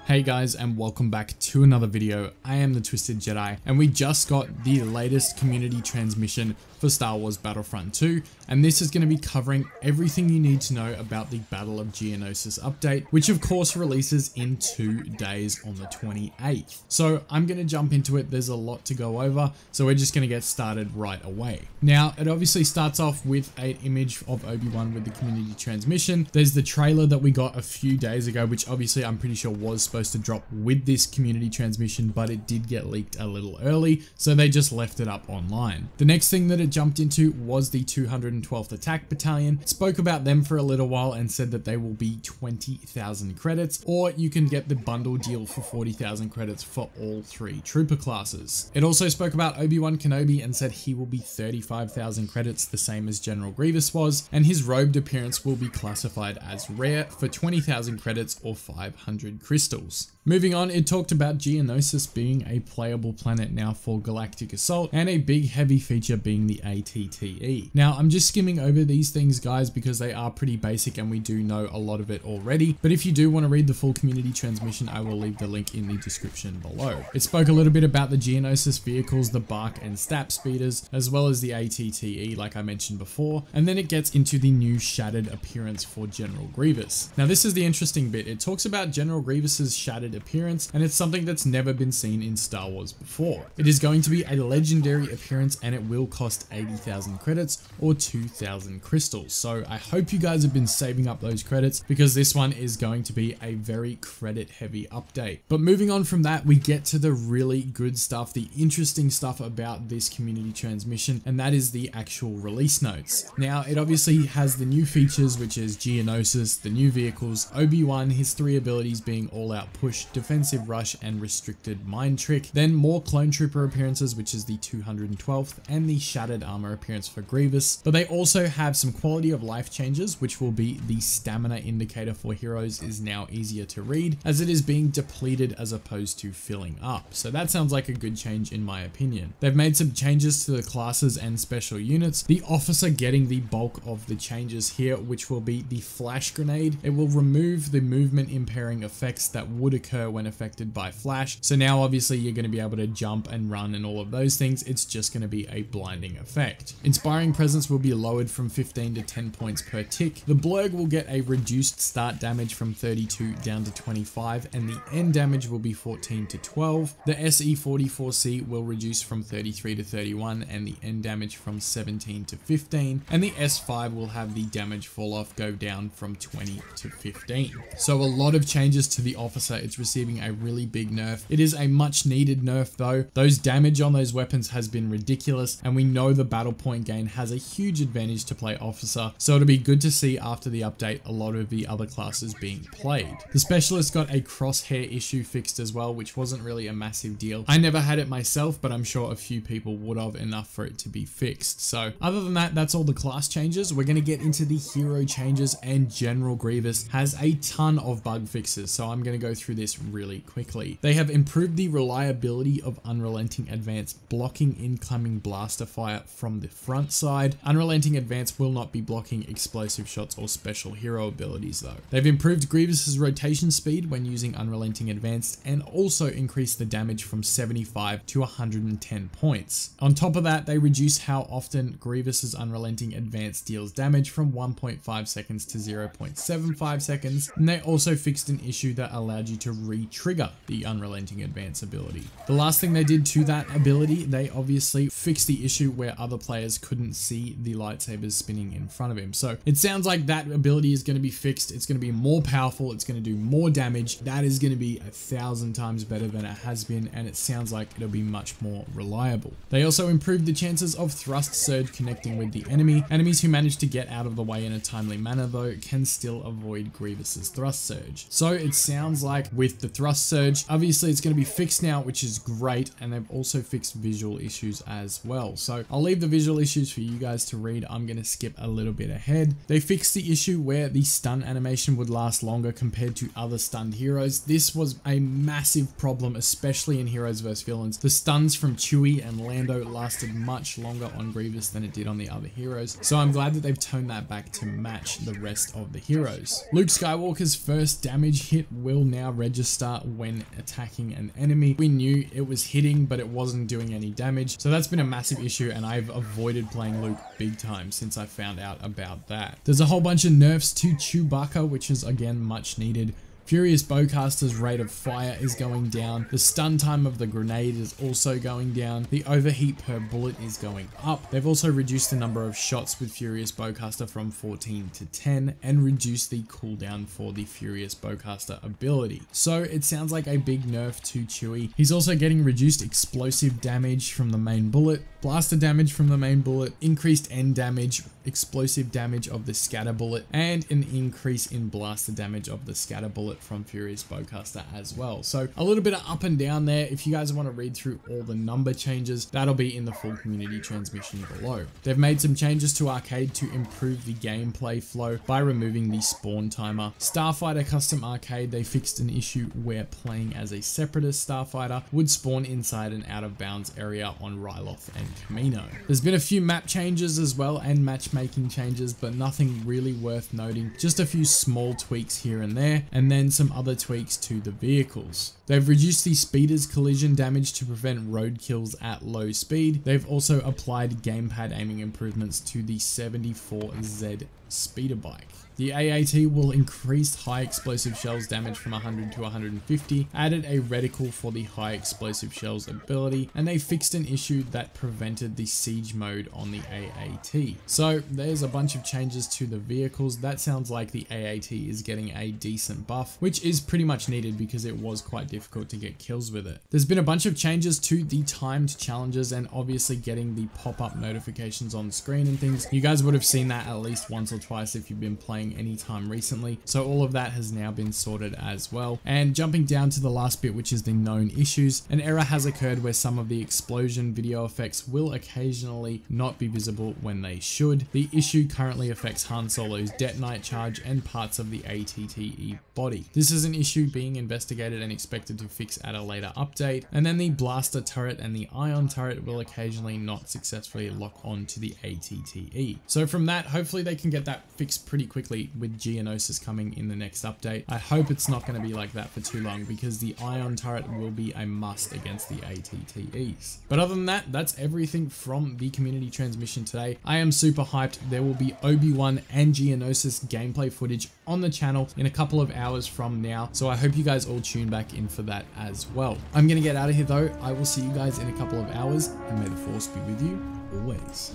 Hey guys, and welcome back to another video. I am the Twisted Jedi, and we just got the latest community transmission for Star Wars Battlefront 2, and this is going to be covering everything you need to know about the Battle of Geonosis update, which of course releases in 2 days on the 28th. So I'm going to jump into it. There's a lot to go over, so we're just going to get started right away. Now, it obviously starts off with an image of Obi-Wan with the community transmission. There's the trailer that we got a few days ago, which obviously I'm pretty sure was supposed to drop with this community transmission, but it did get leaked a little early, so they just left it up online. The next thing that it jumped into was the 212th Attack Battalion. It spoke about them for a little while and said that they will be 20,000 credits, or you can get the bundle deal for 40,000 credits for all 3 trooper classes. It also spoke about Obi-Wan Kenobi and said he will be 35,000 credits, the same as General Grievous was, and his robed appearance will be classified as rare for 20,000 credits or 500 crystals. Moving on, it talked about Geonosis being a playable planet now for Galactic Assault, and a big heavy feature being the ATTE. Now, I'm just skimming over these things, guys, because they are pretty basic and we do know a lot of it already, but if you do want to read the full community transmission, I will leave the link in the description below. It spoke a little bit about the Geonosis vehicles, the Bark and Stap speeders, as well as the ATTE like I mentioned before, and then it gets into the new shattered appearance for General Grievous. Now, this is the interesting bit. It talks about General Grievous's shattered appearance, and it's something that's never been seen in Star Wars before. It is going to be a legendary appearance, and it will cost 80,000 credits or 2,000 crystals. So I hope you guys have been saving up those credits, because this one is going to be a very credit heavy update. But moving on from that, we get to the really good stuff, the interesting stuff about this community transmission, and that is the actual release notes. Now, it obviously has the new features, which is Geonosis, the new vehicles, Obi-Wan, his 3 abilities being all out push, defensive rush, and restricted mind trick. Then more clone trooper appearances, which is the 212th, and the shattered armor appearance for Grievous. But they also have some quality of life changes, which will be the stamina indicator for heroes is now easier to read, as it is being depleted as opposed to filling up. So that sounds like a good change in my opinion. They've made some changes to the classes and special units. The officer getting the bulk of the changes here, which will be the flash grenade. It will remove the movement impairing effects that would occur when affected by flash. So now obviously you're going to be able to jump and run and all of those things. It's just going to be a blinding effect. Inspiring presence will be lowered from 15 to 10 points per tick. The blurg will get a reduced start damage from 32 down to 25, and the end damage will be 14 to 12. The SE44C will reduce from 33 to 31, and the end damage from 17 to 15, and the S5 will have the damage fall off go down from 20 to 15. So a lot of changes to the officer. It's receiving a really big nerf. It is a much needed nerf though. Those damage on those weapons has been ridiculous, and we know the battle point gain has a huge advantage to play officer, so it'll be good to see after the update a lot of the other classes being played. The specialist got a crosshair issue fixed as well, which wasn't really a massive deal. I never had it myself, but I'm sure a few people would have, enough for it to be fixed. So other than that, that's all the class changes. We're going to get into the hero changes, and General Grievous has a ton of bug fixes, so I'm going to go through this really quickly. They have improved the reliability of Unrelenting Advance blocking incoming blaster fire from the front side. Unrelenting Advance will not be blocking explosive shots or special hero abilities though. They've improved Grievous's rotation speed when using Unrelenting Advanced, and also increased the damage from 75 to 110 points. On top of that, they reduce how often Grievous's Unrelenting Advance deals damage from 1.5 seconds to 0.75 seconds, and they also fixed an issue that allowed you to re-trigger the Unrelenting Advance ability. The last thing they did to that ability, they obviously fixed the issue where other players couldn't see the lightsabers spinning in front of him. So it sounds like that ability is going to be fixed. It's going to be more powerful. It's going to do more damage. That is going to be 1,000 times better than it has been, and it sounds like it'll be much more reliable. They also improved the chances of thrust surge connecting with the enemy. Enemies who manage to get out of the way in a timely manner though can still avoid Grievous's thrust surge. So it sounds like with the thrust surge, obviously it's going to be fixed now, which is great, and they've also fixed visual issues as well. So I'll leave the visual issues for you guys to read. I'm going to skip a little bit ahead. They fixed the issue where the stun animation would last longer compared to other stunned heroes. This was a massive problem, especially in Heroes vs Villains. The stuns from Chewy and Lando lasted much longer on Grievous than it did on the other heroes, so I'm glad that they've toned that back to match the rest of the heroes. Luke Skywalker's first damage hit will now register just start when attacking an enemy. We knew it was hitting, but it wasn't doing any damage. So that's been a massive issue, and I've avoided playing Luke big time since I found out about that. There's a whole bunch of nerfs to Chewbacca, which is again much needed. Furious Bowcaster's rate of fire is going down. The stun time of the grenade is also going down. The overheat per bullet is going up. They've also reduced the number of shots with Furious Bowcaster from 14 to 10 and reduced the cooldown for the Furious Bowcaster ability. So it sounds like a big nerf to Chewy. He's also getting reduced explosive damage from the main bullet, blaster damage from the main bullet, increased end damage, explosive damage of the scatter bullet, and an increase in blaster damage of the scatter bullet from Furious Bowcaster as well. So a little bit of up and down there. If you guys want to read through all the number changes, that'll be in the full community transmission below. They've made some changes to Arcade to improve the gameplay flow by removing the spawn timer. Starfighter Custom Arcade, they fixed an issue where playing as a Separatist Starfighter would spawn inside an out of bounds area on Ryloth and Camino. There's been a few map changes as well and matchmaking changes, but nothing really worth noting. Just a few small tweaks here and there, and then some other tweaks to the vehicles. They've reduced the speeder's collision damage to prevent road kills at low speed. They've also applied gamepad aiming improvements to the 74Z speeder bike. The AAT will increase high explosive shells damage from 100 to 150, added a reticle for the high explosive shells ability, and they fixed an issue that prevented the siege mode on the AAT. So there's a bunch of changes to the vehicles. That sounds like the AAT is getting a decent buff, which is pretty much needed because it was quite difficult to get kills with it. There's been a bunch of changes to the timed challenges and obviously getting the pop-up notifications on screen and things. You guys would have seen that at least once or twice if you've been playing any time recently. So all of that has now been sorted as well. And jumping down to the last bit, which is the known issues, an error has occurred where some of the explosion video effects will occasionally not be visible when they should. The issue currently affects Han Solo's detonite charge and parts of the ATTE body. This is an issue being investigated and expected to fix at a later update. And then the blaster turret and the ion turret will occasionally not successfully lock onto the ATTE. So from that, hopefully they can get that fixed pretty quickly with Geonosis coming in the next update. I hope it's not going to be like that for too long because the ion turret will be a must against the ATTEs. But other than that, that's everything from the community transmission today. I am super hyped. There will be Obi-Wan and Geonosis gameplay footage on the channel in a couple of hours from now. So I hope you guys all tune back in for that as well. I'm going to get out of here though. I will see you guys in a couple of hours, and may the force be with you always.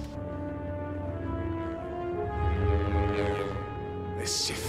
The Sith